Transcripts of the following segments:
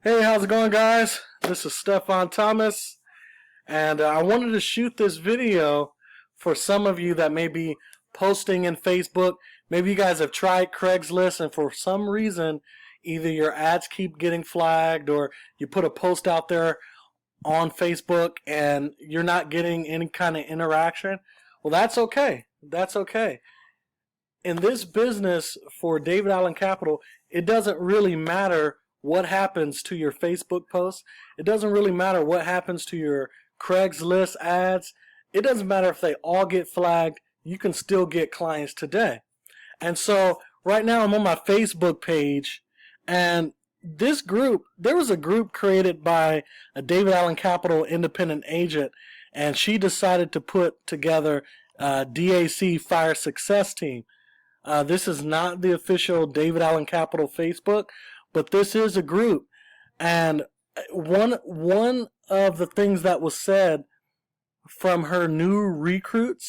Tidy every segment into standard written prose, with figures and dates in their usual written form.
Hey, how's it going, guys? This is Stefan Thomas, and I wanted to shoot this video for some of you that may be posting in Facebook. Maybe you guys have tried Craigslist, and for some reason, either your ads keep getting flagged or you put a post out there on Facebook and you're not getting any kind of interaction. Well, that's okay. That's okay. In this business for David Allen Capital, it doesn't really matter what happens to your Facebook posts. It doesn't really matter what happens to your Craigslist ads. It doesn't matter if they all get flagged. You can still get clients today. And so right now I'm on my Facebook page, and this group, there was a group created by a David Allen Capital independent agent, and she decided to put together a DAC Fire Success Team. This is not the official David Allen Capital Facebook, but this is a group. And one of the things that was said from her new recruit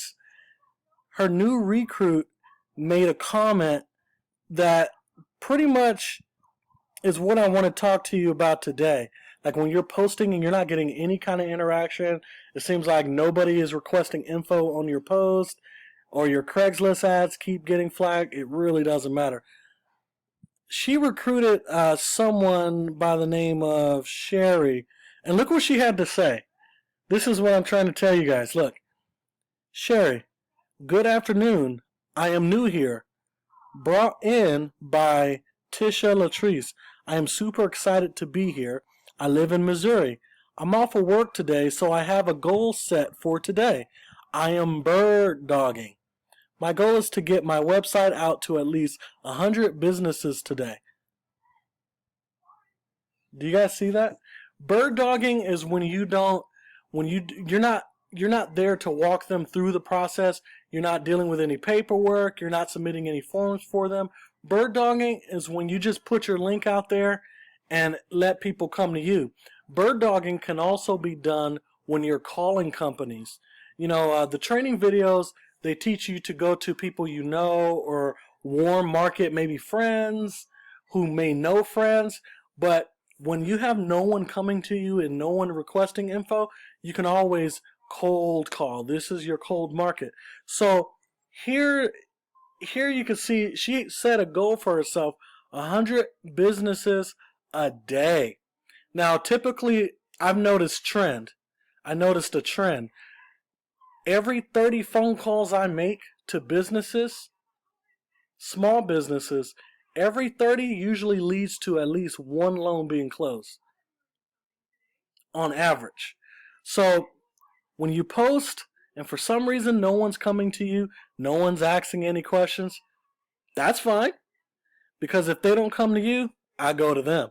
made a comment that pretty much is what I want to talk to you about today. Like, when you're posting and you're not getting any kind of interaction, it seems like nobody is requesting info on your post, or your Craigslist ads keep getting flagged, it really doesn't matter. She recruited someone by the name of Sherry, and look what she had to say. This is what I'm trying to tell you guys. Look, Sherry, good afternoon. I am new here, brought in by Tisha Latrice. I am super excited to be here. I live in Missouri. I'm off of work today, so I have a goal set for today. I am bird dogging. My goal is to get my website out to at least 100 businesses today. Do you guys see that? Bird dogging is when you're not there to walk them through the process. You're not dealing with any paperwork. You're not submitting any forms for them. Bird dogging is when you just put your link out there and let people come to you. Bird dogging can also be done when you're calling companies. You know, the training videos, they teach you to go to people you know, or warm market, maybe friends who may know friends. But when you have no one coming to you and no one requesting info, you can always cold call. This is your cold market. So here you can see she set a goal for herself, 100 businesses a day. Now, typically, I noticed a trend. Every 30 phone calls I make to businesses, small businesses, every 30 usually leads to at least one loan being closed on average. So when you post and for some reason no one's coming to you, no one's asking any questions, that's fine. Because if they don't come to you, I go to them.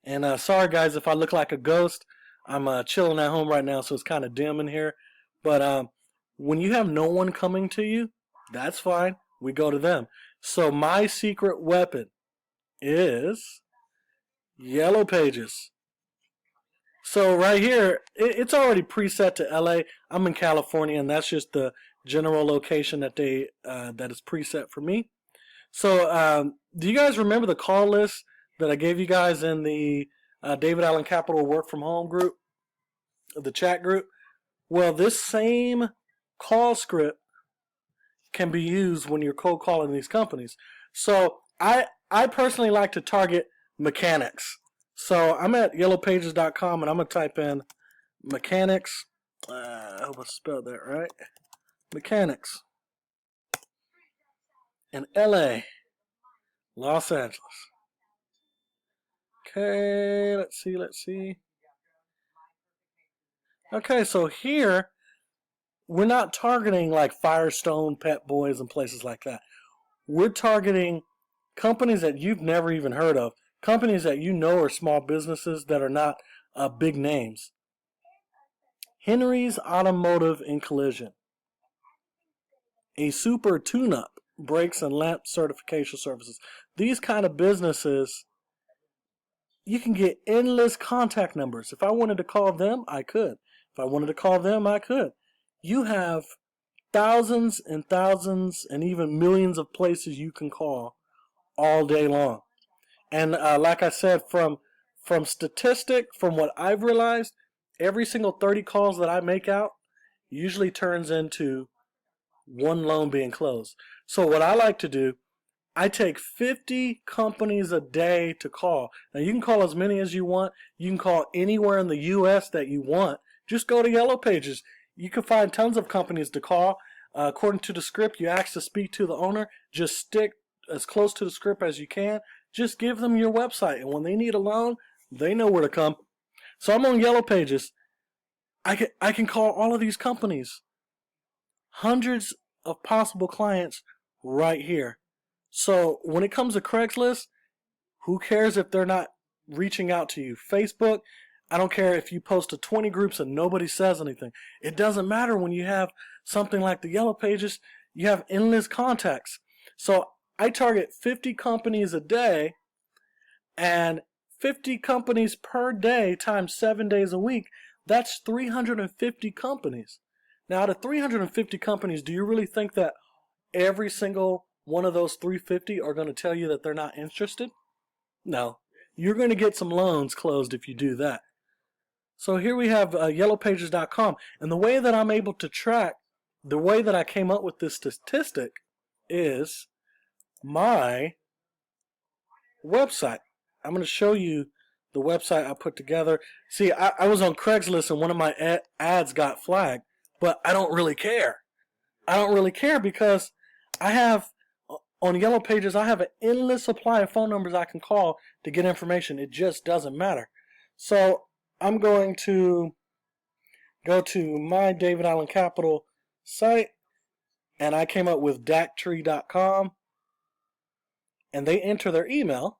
And sorry guys if I look like a ghost. I'm chilling at home right now, so it's kind of dim in here. But when you have no one coming to you, that's fine. We go to them. So my secret weapon is Yellow Pages. So right here, it's already preset to LA. I'm in California, and that's just the general location that that is preset for me. So do you guys remember the call list that I gave you guys in the David Allen Capital Work From Home group, the chat group? Well, this same call script can be used when you're cold calling these companies. So I personally like to target mechanics. So I'm at yellowpages.com, and I'm going to type in mechanics. I hope I spelled that right. Mechanics. In LA, Los Angeles. Okay, let's see. Okay, so here, we're not targeting like Firestone, Pep Boys, and places like that. We're targeting companies that you've never even heard of. Companies that you know are small businesses that are not big names. Henry's Automotive and Collision. A Super Tune-Up, Brakes and Lamp Certification Services. These kind of businesses, you can get endless contact numbers. If I wanted to call them, I could. If I wanted to call them, I could. You have thousands and thousands and even millions of places you can call all day long. And like I said, from from what I've realized, every single 30 calls that I make out usually turns into one loan being closed. So what I like to do, I take 50 companies a day to call. Now you can call as many as you want. You can call anywhere in the US that you want. Just go to Yellow Pages. You can find tons of companies to call. According to the script, you ask to speak to the owner. Just stick as close to the script as you can. Just give them your website, and when they need a loan, they know where to come. So I'm on Yellow Pages. I can call all of these companies. Hundreds of possible clients right here. So when it comes to Craigslist, who cares if they're not reaching out to you? Facebook, I don't care if you post to 20 groups and nobody says anything. It doesn't matter when you have something like the Yellow Pages. You have endless contacts. So I target 50 companies a day, and 50 companies per day times 7 days a week, that's 350 companies. Now, out of 350 companies, do you really think that every single one of those 350 are going to tell you that they're not interested? No. You're going to get some loans closed if you do that. So here we have yellowpages.com, and the way that I'm able to track, the way that I came up with this statistic is my website. I'm going to show you the website I put together. See, I was on Craigslist and one of my ads got flagged, but I don't really care. I don't really care because I have, on Yellow Pages, I have an endless supply of phone numbers I can call to get information. It just doesn't matter. So I'm going to go to my David Allen Capital site, and I came up with dactree.com, and they enter their email.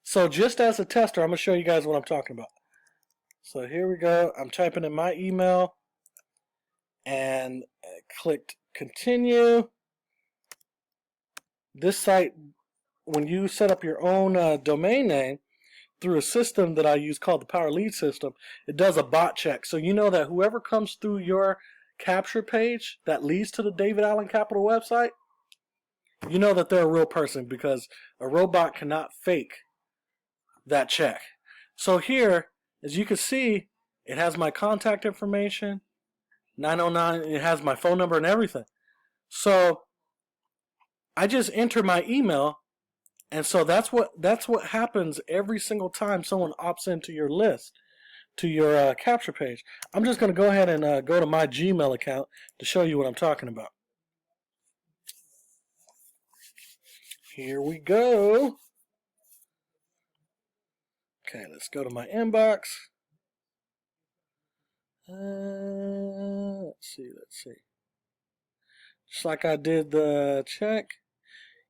So just as a tester, I'm going to show you guys what I'm talking about. So here we go. I'm typing in my email and clicked continue. This site, when you set up your own domain name through a system that I use called the Power Lead system, it does a bot check. So you know that whoever comes through your capture page that leads to the David Allen Capital website, you know that they're a real person because a robot cannot fake that check. So here, as you can see, it has my contact information, 909, it has my phone number and everything. So I just enter my email, and so that's what happens every single time someone opts into your list, to your capture page. I'm just going to go ahead and go to my Gmail account to show you what I'm talking about. Here we go. Okay, let's go to my inbox. Let's see. Just like I did the check,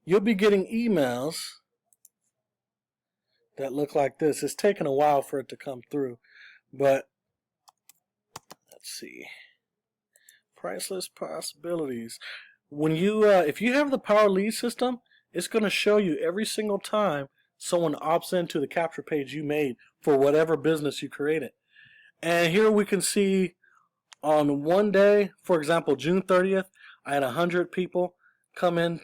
you'll be getting emails that look like this. It's taken a while for it to come through, but let's see. Priceless possibilities. When you, if you have the Power Lead system, it's going to show you every single time someone opts into the capture page you made for whatever business you created. And here we can see on one day, for example, June 30th, I had 100 people come in.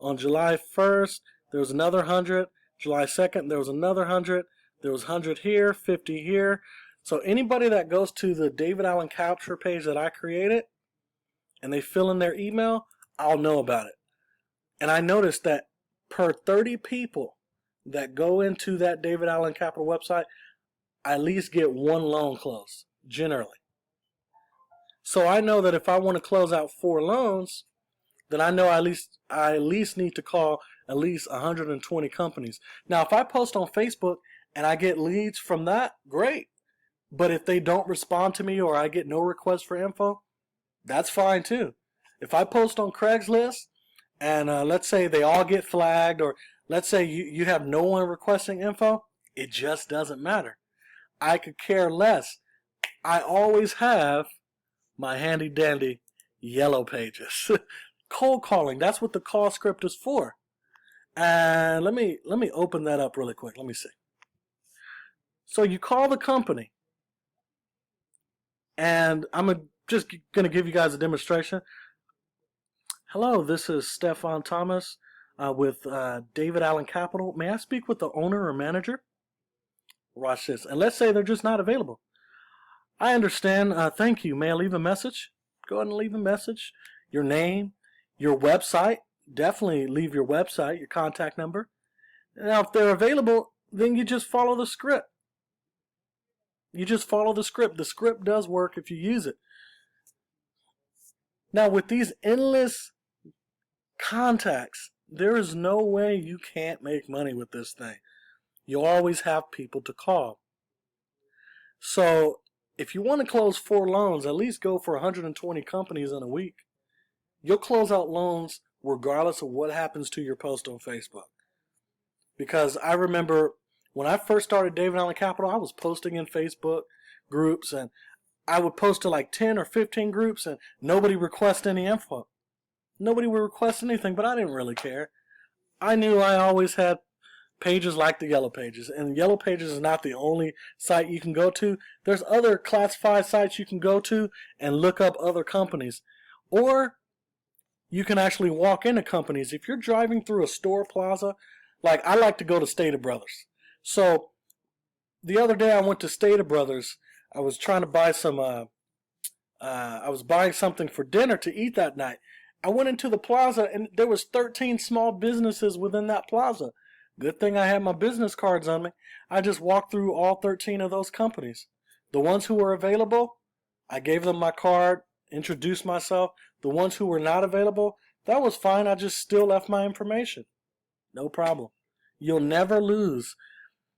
On July 1st, there was another 100. July 2nd, there was another 100. There was 100 here, 50 here. So anybody that goes to the David Allen capture page that I created and they fill in their email, I'll know about it. And I noticed that per 30 people that go into that David Allen Capital website, I at least get one loan closed, generally. So I know that if I want to close out 4 loans, then I know I at least need to call at least 120 companies. Now, if I post on Facebook and I get leads from that, great. But if they don't respond to me or I get no requests for info, that's fine too. If I post on Craigslist and let's say they all get flagged, or let's say you have no one requesting info, it just doesn't matter. I could care less. I always have my handy dandy Yellow Pages. Cold calling, that's what the call script is for. And let me open that up really quick. Let me see. So you call the company, and I'm just going to give you guys a demonstration. Hello, this is Stefan Thomas with David Allen Capital. May I speak with the owner or manager? Watch this. And let's say they're just not available. I understand. Thank you. May I leave a message? Go ahead and leave a message. Your name, your website. Definitely leave your website, your contact number. Now, if they're available, then you just follow the script. You just follow the script. The script does work if you use it. Now, with these endless contacts, there is no way you can't make money with this thing. You always have people to call. So, if you want to close 4 loans, at least go for 120 companies in a week. You'll close out loans regardless of what happens to your post on Facebook. Because I remember when I first started David Allen Capital, I was posting in Facebook groups, and I would post to like 10 or 15 groups, and nobody request any info. Nobody would request anything, but I didn't really care. I knew I always had pages like the Yellow Pages, and Yellow Pages is not the only site you can go to. There's other classified sites you can go to and look up other companies. Or you can actually walk into companies. If you're driving through a store plaza, like I like to go to Stater Brothers. So the other day I went to Stater Brothers. I was trying to buy some, I was buying something for dinner to eat that night. I went into the plaza and there was 13 small businesses within that plaza. Good thing I had my business cards on me. I just walked through all 13 of those companies. The ones who were available, I gave them my card, introduced myself. The ones who were not available, that was fine. I just still left my information. No problem. You'll never lose,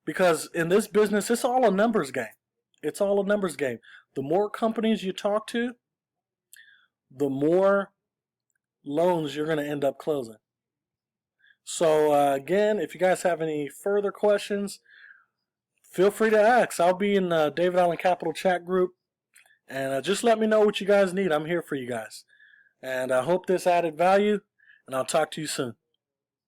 because in this business, it's all a numbers game. It's all a numbers game. The more companies you talk to, the more loans you're going to end up closing. So again, if you guys have any further questions, feel free to ask. I'll be in the David Allen Capital chat group, and just let me know what you guys need. I'm here for you guys. And I hope this added value, and I'll talk to you soon.